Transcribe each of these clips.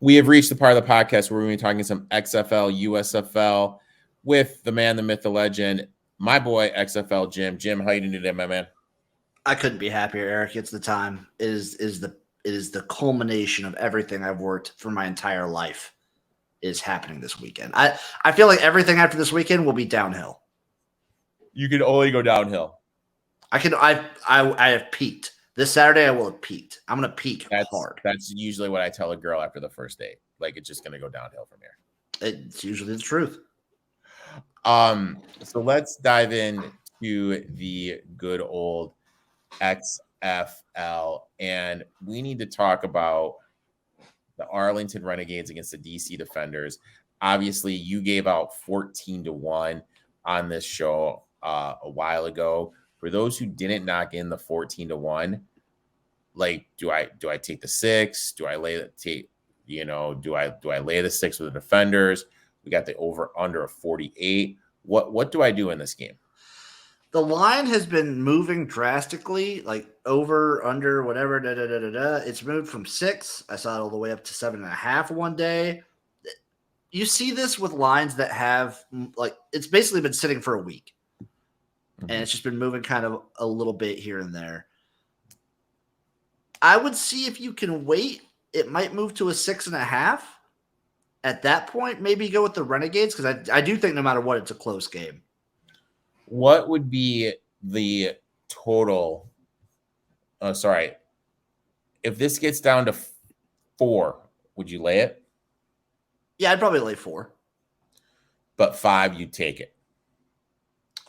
We have reached the part of the podcast where we're going to be talking some XFL, USFL with the man, the myth, the legend, my boy XFL Jim. Jim, how you doing today, my man? I couldn't be happier, Eric. It's the time. It is the culmination of everything I've worked for my entire life is happening this weekend. I feel like everything after this weekend will be downhill. You can only go downhill. I have peaked. This Saturday I will have peaked. I'm gonna peak hard. That's usually what I tell a girl after the first date. Like it's just gonna go downhill from here. It's usually the truth. So let's dive into the good old XFL, and we need to talk about the Arlington Renegades against the DC Defenders. Obviously, you gave out 14-1 on this show a while ago. For those who didn't knock in the 14-1, like, do I take the 6? Do I lay do I lay the 6 with the Defenders? We got the over under of 48. What do I do in this game? The line has been moving drastically, like over, under, whatever. It's moved from 6. I saw it all the way up to 7.5 one day. You see this with lines that have it's basically been sitting for a week. And it's just been moving kind of a little bit here and there. I would see if you can wait. It might move to a 6.5. At that point, maybe go with the Renegades because I do think no matter what, it's a close game. What would be the total? Oh, sorry. If this gets down to 4, would you lay it? Yeah, I'd probably lay 4. But 5, you'd take it.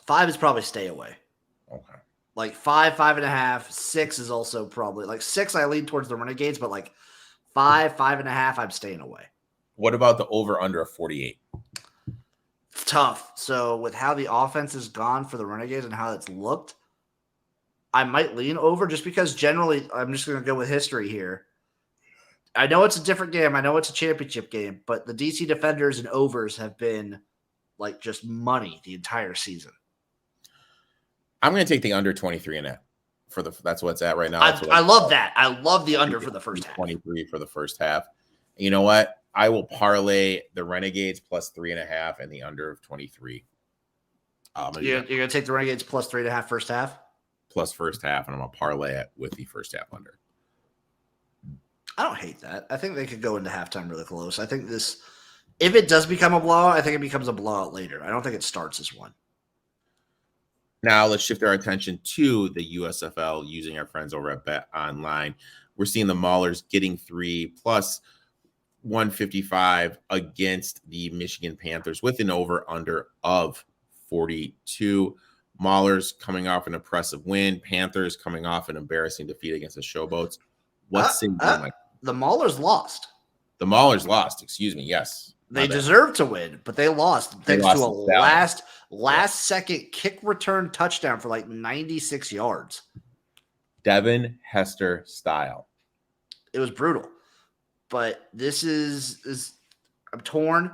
5 is probably stay away. Okay. Like 5, 5.5, 6 is also probably 6. I lean towards the Renegades, but 5, 5.5, I'm staying away. What about the over under of 48? It's tough. So with how the offense has gone for the Renegades and how it's looked, I might lean over just because generally I'm just going to go with history here. I know it's a different game. I know it's a championship game, but the DC Defenders and overs have been just money the entire season. I'm going to take the under 23.5 that's what it's at right now. I love that. I love the under for the first half. 23 for the first half. You know what? I will parlay the Renegades plus 3.5 and the under of 23. You're going to take the Renegades plus 3.5 first half? Plus first half, and I'm going to parlay it with the first half under. I don't hate that. I think they could go into halftime really close. I think if it does become a blowout, I think it becomes a blowout later. I don't think it starts as one. Now let's shift our attention to the USFL using our friends over at Bet Online. We're seeing the Maulers getting 3 plus 155 against the Michigan Panthers with an over-under of 42. Maulers coming off an impressive win. Panthers coming off an embarrassing defeat against the Showboats. The Maulers lost. The Maulers lost. Excuse me. Yes. They deserved to win, but they lost thanks to a last second kick return touchdown for 96 yards. Devin Hester style. It was brutal. But this is I'm torn.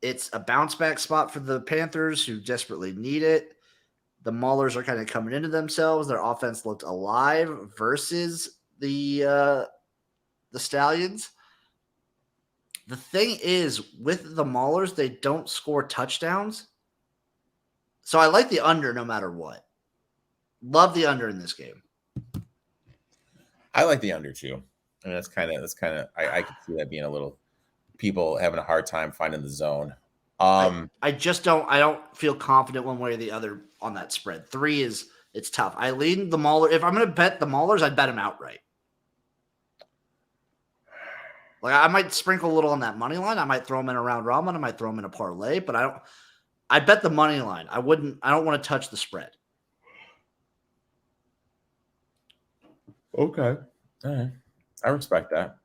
It's a bounce back spot for the Panthers who desperately need it. The Maulers are kind of coming into themselves. Their offense looked alive versus the Stallions. The thing is, with the Maulers, they don't score touchdowns. So I like the under no matter what. Love the under in this game. I like the under too. I mean, that's kind of I could see that being a little people having a hard time finding the zone. I don't feel confident one way or the other on that spread. 3 it's tough. I lean the Mauler. If I'm going to bet the Maulers, I'd bet them outright. I might sprinkle a little on that money line. I might throw them in a round robin. I might throw them in a parlay, but I bet the money line. I don't want to touch the spread. Okay. All right. I respect that.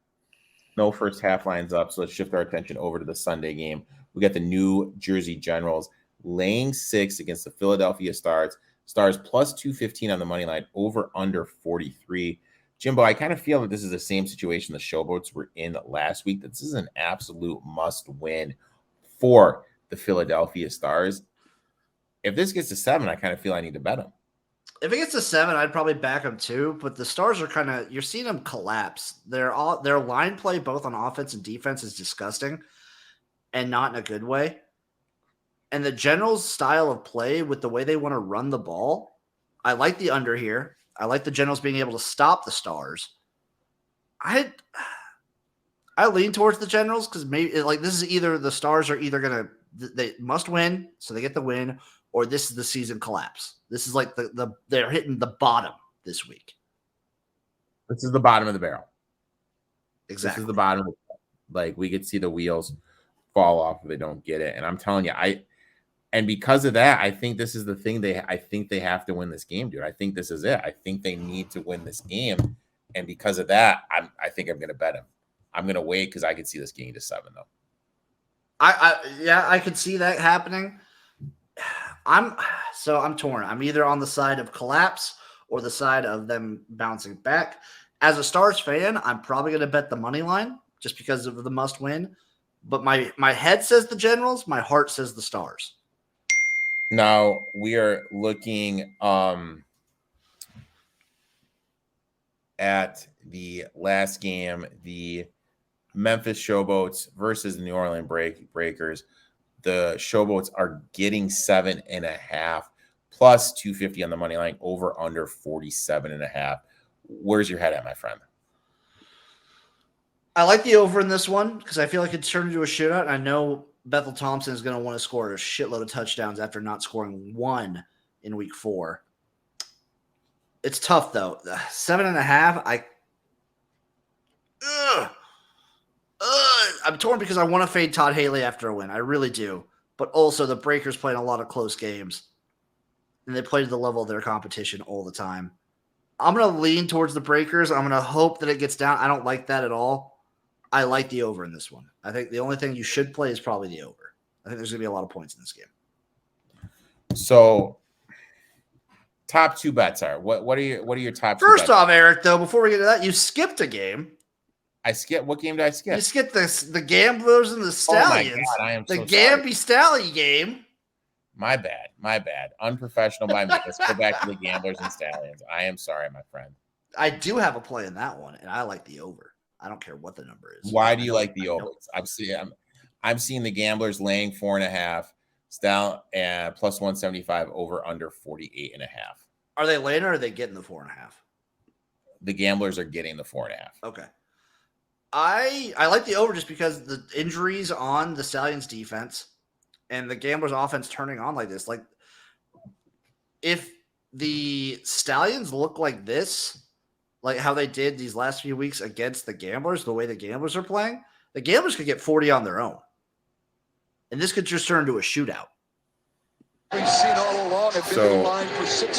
No first half lines up, so let's shift our attention over to the Sunday game. We got the New Jersey Generals laying 6 against the Philadelphia Stars. Stars plus 215 on the money line, over under 43. Jimbo, I kind of feel that this is the same situation the Showboats were in last week. That this is an absolute must win for the Philadelphia Stars. If this gets to 7, I kind of feel I need to bet them. If it gets to 7, I'd probably back them too. But the Stars are kind of, you're seeing them collapse. Their line play, both on offense and defense, is disgusting, and not in a good way. And the Generals' style of play, with the way they want to run the ball, I like the under here. I like the Generals being able to stop the Stars. I lean towards the Generals because maybe like this is either the Stars are either gonna they must win, so they get the win, or this is the season collapse. This is like they're hitting the bottom this week. This is the bottom of the barrel. Exactly. This is the bottom. Like we could see the wheels fall off if they don't get it. And I'm telling you, and because of that, I think this is the thing. I think they have to win this game, dude. I think this is it. I think they need to win this game. And because of that, I think I'm going to bet him. I'm going to wait because I could see this getting to 7, though. I could see that happening. I'm torn. I'm either on the side of collapse or the side of them bouncing back. As a Stars fan, I'm probably going to bet the money line just because of the must win. But my head says the Generals, my heart says the Stars. Now we are looking at the last game, the Memphis Showboats versus the New Orleans Breakers. The Showboats are getting 7.5 plus 250 on the money line, over under 47.5. Where's your head at, my friend? I like the over in this one because I feel like it's turned into a shootout. And I know Bethel Thompson is going to want to score a shitload of touchdowns after not scoring one in week 4. It's tough though. 7.5. I'm torn because I want to fade Todd Haley after a win. I really do. But also the Breakers playing a lot of close games. And they play to the level of their competition all the time. I'm going to lean towards the Breakers. I'm going to hope that it gets down. I don't like that at all. I like the over in this one. I think the only thing you should play is probably the over. I think there's going to be a lot of points in this game. So, top 2 bets are what are your top 2 First off, Eric, though, before we get to that, you skipped a game. I skipped. What game did I skip? You skipped the Gamblers and the Stallions. Oh my God, I am the so Gamby Stally game. My bad. Unprofessional by me. Let's go back to the Gamblers and Stallions. I am sorry, my friend. I do have a play in that one, and I like the over. I don't care what the number is. Why do you like the over? I'm seeing the Gamblers laying 4.5, and plus 175, over under 48.5. Are they laying or are they getting the 4.5? The Gamblers are getting the 4.5. Okay. I like the over just because the injuries on the Stallions defense and the Gamblers offense turning on like this. Like, if the Stallions look like this, like how they did these last few weeks against the Gamblers, the way the Gamblers are playing, the Gamblers could get 40 on their own. And this could just turn into a shootout. We've seen all along. So,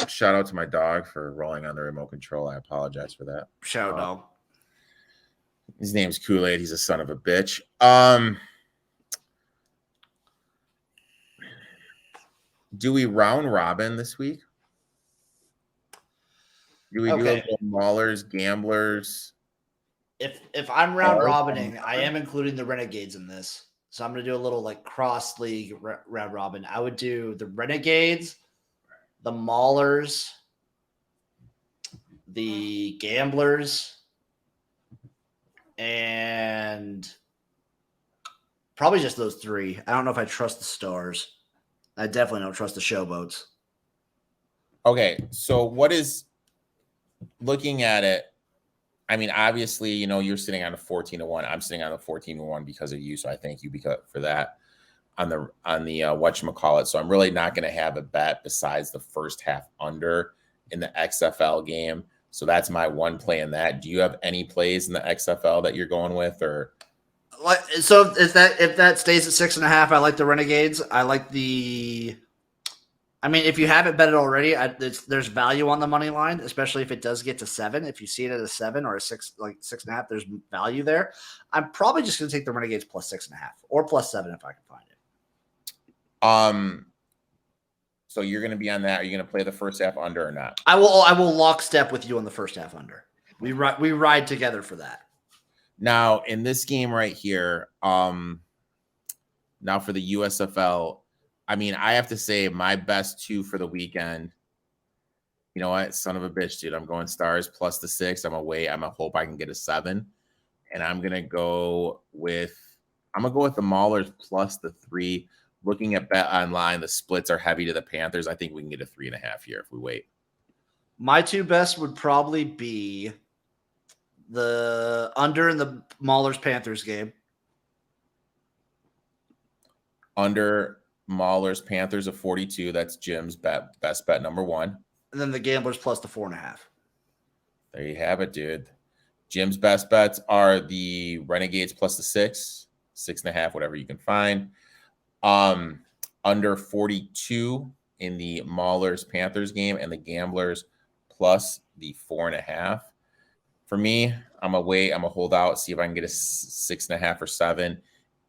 shout out to my dog for rolling on the remote control. I apologize for that. Shout out, dog. His name's Kool-Aid. He's a son of a bitch. Do we round robin this week? Do we do a little Maulers, Gamblers? If I'm round robining, I am including the Renegades in this. So I'm going to do a little like cross league round robin. I would do the Renegades, the Maulers, the Gamblers, and probably just those 3. I don't know if I trust the Stars. I definitely don't trust the Showboats. Okay, so what is, looking at it, I mean, obviously, you're sitting on a 14-1. I'm sitting on a 14-1 because of you, so I thank you for that on the whatchamacallit. So I'm really not going to have a bet besides the first half under in the XFL game. So that's my one play in that. Do you have any plays in the XFL that you're going with, or? So if that stays at 6.5, I like the Renegades. I like if you haven't bet it already, there's value on the money line, especially if it does get to 7. If you see it at a 7 or a 6, like 6.5, there's value there. I'm probably just going to take the Renegades plus 6.5 or plus 7 if I can find it. So you're going to be on that. Are you going to play the first half under or not? I will lockstep with you on the first half under. We ride together for that. Now in this game right here, now for the USFL. I mean, I have to say my best 2 for the weekend You know what? Son of a bitch, dude. I'm going Stars plus the 6. I'm gonna hope I can get a 7. And I'm gonna go with the Maulers plus the 3. Looking at Bet Online, the splits are heavy to the Panthers. I think we can get a 3.5 here if we wait. My two best would probably be the under in the Maulers Panthers game. Under Maulers Panthers of 42. That's Jim's best bet number 1. And then the Gamblers plus the 4.5. There you have it, dude. Jim's best bets are the Renegades plus the 6, 6.5, whatever you can find. Under 42 in the Maulers Panthers game, and the Gamblers plus the 4.5. For me, I'm gonna hold out, see if I can get a 6.5 or 7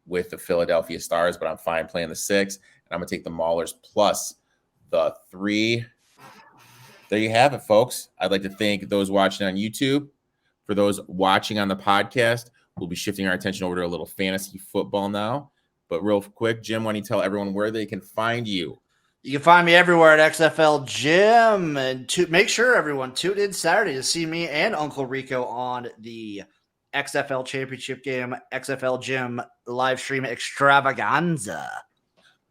with the Philadelphia Stars, but I'm fine playing the 6. And I'm gonna take the Maulers plus the 3. There you have it, folks. I'd like to thank those watching on YouTube. For those watching on the podcast, we'll be shifting our attention over to a little fantasy football now. But real quick, Jim, why don't you tell everyone where they can find you? You can find me everywhere at XFL Jim. And make sure everyone tune in Saturday to see me and Uncle Rico on the XFL Championship game, XFL Jim live stream extravaganza.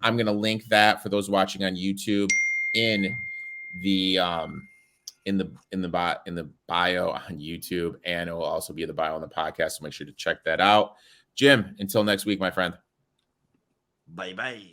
I'm going to link that for those watching on YouTube in the bio on YouTube, and it will also be in the bio on the podcast. So make sure to check that out. Jim, until next week, my friend. Bye-bye.